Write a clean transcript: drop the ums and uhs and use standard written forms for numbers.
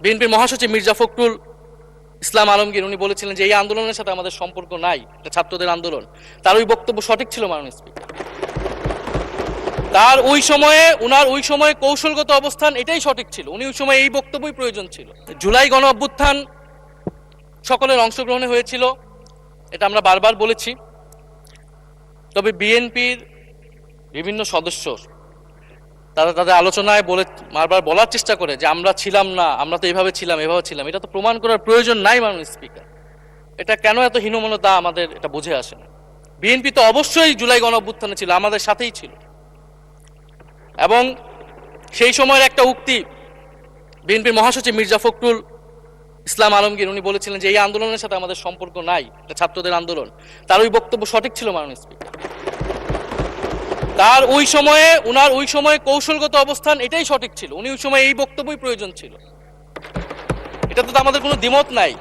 বিএনপির মহাসচিব মির্জা ফখরুল ইসলাম আলমগীর উনি বলেছিলেন যে এই আন্দোলনের সাথে আমাদের সম্পর্ক নাই, এটা ছাত্রদের আন্দোলন। তার ওই বক্তব্য সঠিক ছিল মাননীয় স্পিকার। তার ওই সময়ে কৌশলগত অবস্থান এটাই সঠিক ছিল। উনি ওই সময় এই বক্তব্যই প্রয়োজন ছিল। জুলাই গণ অভ্যুত্থান সকলের অংশগ্রহণে হয়েছিল, এটা আমরা বারবার বলেছি। তবে বিএনপির বিভিন্ন সদস্য তারা তাদের আলোচনায় বারবার বলার চেষ্টা করে যে আমরা ছিলাম না, আমরা তো এভাবে ছিলাম। এটা তো প্রমাণ করার প্রয়োজন নাই মাননীয় স্পিকার। এটা কেন এত হীনমন্যতা আমাদের এটা বুঝে আসে না। বিএনপি তো অবশ্যই জুলাই গণ অভ্যুত্থানে ছিল, আমাদের সাথেই ছিল। এবং সেই সময়ের একটা উক্তি বিএনপির মহাসচিব মির্জা ফখরুল ইসলাম আলমগীর উনি বলেছিলেন যে এই আন্দোলনের সাথে আমাদের সম্পর্ক নাই, এটা ছাত্রদের আন্দোলন। তার ওই বক্তব্য সঠিক ছিল মাননীয় স্পিকার। তার ওই সময়ে কৌশলগত অবস্থান এটাই সঠিক ছিল। উনি ওই সময় এই বক্তব্যই প্রয়োজন ছিল। এটাতে তো আমাদের কোনো দ্বিমত নাই।